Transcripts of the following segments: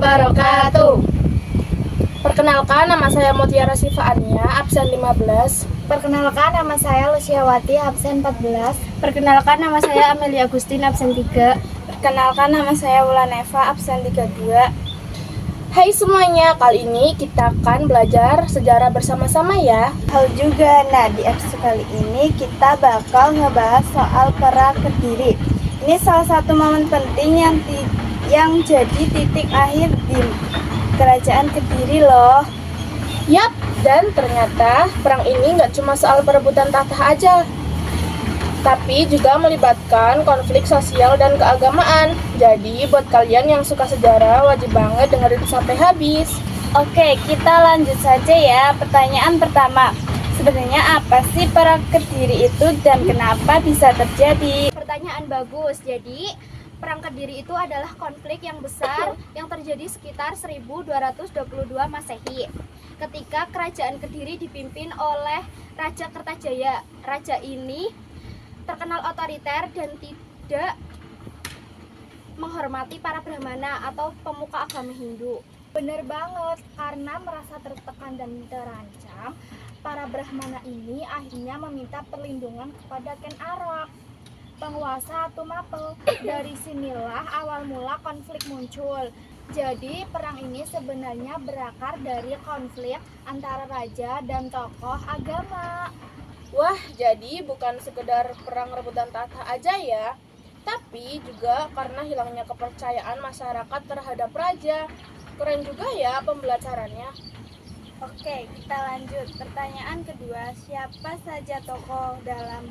wabarakatuh. Perkenalkan, nama saya Mutiara Siva Ania, absen 15. Perkenalkan, nama saya Luciawati, absen 14. Perkenalkan, nama saya Amelia Agustin, absen 3. Perkenalkan, nama saya Wulaneva, absen 32. Hai semuanya, kali ini kita akan belajar sejarah bersama-sama ya. Halo juga, di episode kali ini kita bakal ngebahas soal Perang Kediri. Ini salah satu momen penting yang jadi titik akhir di Kerajaan Kediri loh. Yap, dan ternyata perang ini nggak cuma soal perebutan tahta aja, tapi juga melibatkan konflik sosial dan keagamaan. Jadi buat kalian yang suka sejarah wajib banget dengerin sampai habis. Oke, kita lanjut saja ya. Pertanyaan pertama, sebenarnya apa sih Perang Kediri itu dan kenapa bisa terjadi? Pertanyaan bagus. Jadi, Perang Kediri itu adalah konflik yang besar yang terjadi sekitar 1222 Masehi. Ketika Kerajaan Kediri dipimpin oleh Raja Kertajaya. Raja ini terkenal otoriter dan tidak menghormati para Brahmana atau pemuka agama Hindu. Bener banget, karena merasa tertekan dan terancam, para Brahmana ini akhirnya meminta perlindungan kepada Ken Arok, penguasa Tumapel. Dari sinilah awal mula konflik muncul. Jadi perang ini sebenarnya berakar dari konflik antara raja dan tokoh agama. Wah, jadi bukan sekedar perang rebutan tahta aja ya, tapi juga karena hilangnya kepercayaan masyarakat terhadap raja. Keren juga ya pembelajarannya. Oke, kita lanjut. Pertanyaan kedua, siapa saja tokoh dalam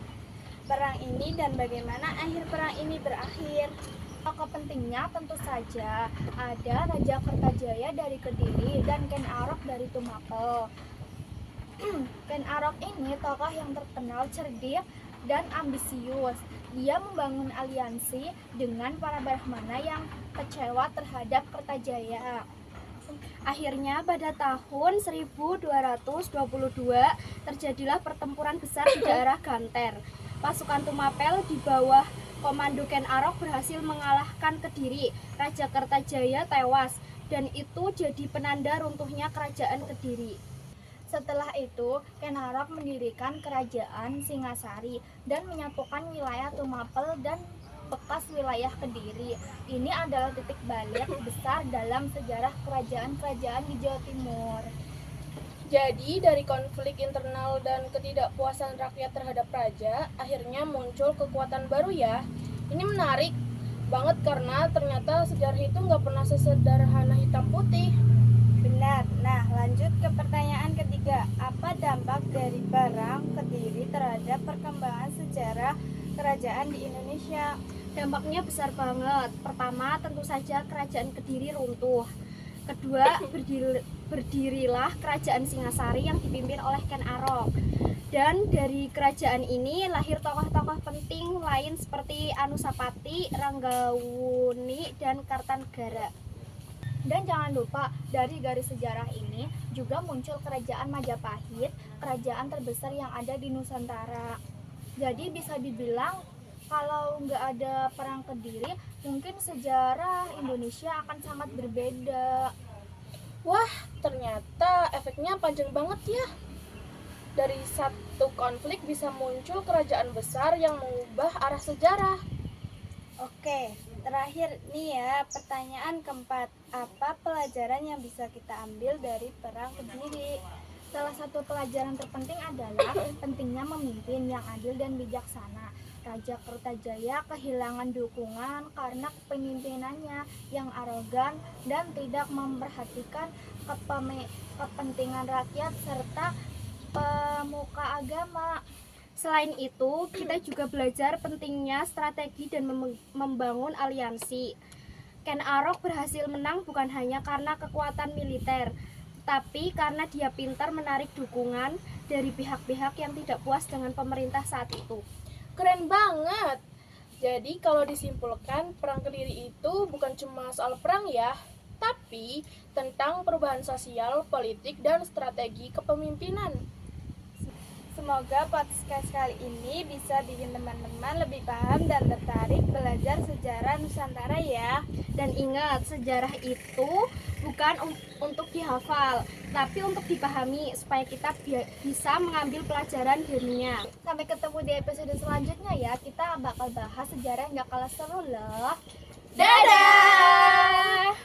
perang ini dan bagaimana akhir perang ini berakhir? Tokoh pentingnya tentu saja ada Raja Kertajaya dari Kediri dan Ken Arok dari Tumapel. Ken Arok ini tokoh yang terkenal cerdik dan ambisius. Dia membangun aliansi dengan para Brahmana yang kecewa terhadap Kertajaya. Akhirnya pada tahun 1222 terjadilah pertempuran besar di daerah Ganter. Pasukan Tumapel di bawah komando Ken Arok berhasil mengalahkan Kediri. Raja Kertajaya tewas dan itu jadi penanda runtuhnya Kerajaan Kediri. Setelah itu, Ken Arok mendirikan Kerajaan Singasari dan menyatukan wilayah Tumapel dan bekas wilayah Kediri. Ini adalah titik balik besar dalam sejarah kerajaan-kerajaan di Jawa Timur. Jadi dari konflik internal dan ketidakpuasan rakyat terhadap raja, akhirnya muncul kekuatan baru ya. Ini menarik banget karena ternyata sejarah itu nggak pernah sesederhana hitam putih. Benar. Nah, lanjut ke pertanyaan ketiga. Apa dampak dari Perang Kediri terhadap perkembangan sejarah kerajaan di Indonesia? Dampaknya besar banget. Pertama, tentu saja Kerajaan Kediri runtuh. Kedua, berdirilah Kerajaan Singasari yang dipimpin oleh Ken Arok. Dan dari kerajaan ini lahir tokoh-tokoh penting lain seperti Anusapati, Ranggawuni, dan Kartanegara. Dan jangan lupa, dari garis sejarah ini juga muncul Kerajaan Majapahit, kerajaan terbesar yang ada di Nusantara. Jadi bisa dibilang kalau nggak ada Perang Kediri, mungkin sejarah Indonesia akan sangat berbeda. Wah, ternyata efeknya panjang banget ya. Dari satu konflik bisa muncul kerajaan besar yang mengubah arah sejarah. Oke, terakhir nih ya, pertanyaan keempat. Apa pelajaran yang bisa kita ambil dari Perang Kediri? Salah satu pelajaran terpenting adalah pentingnya memimpin yang adil dan bijaksana. Raja Kertajaya kehilangan dukungan karena kepemimpinannya yang arogan dan tidak memperhatikan kepentingan rakyat serta pemuka agama. Selain itu, kita juga belajar pentingnya strategi dan membangun aliansi. Ken Arok berhasil menang bukan hanya karena kekuatan militer, tapi karena dia pintar menarik dukungan dari pihak-pihak yang tidak puas dengan pemerintah saat itu. Keren banget. Jadi kalau disimpulkan, Perang Kediri itu bukan cuma soal perang ya, tapi tentang perubahan sosial, politik, dan strategi kepemimpinan. Semoga podcast kali ini bisa bikin teman-teman lebih paham dan tertarik belajar belajar sejarah Nusantara ya. Dan ingat, sejarah itu bukan untuk dihafal, tapi untuk dipahami supaya kita bisa mengambil pelajaran darinya. Sampai ketemu di episode selanjutnya ya. Kita bakal bahas sejarah yang gak kalah seru loh. Dadah!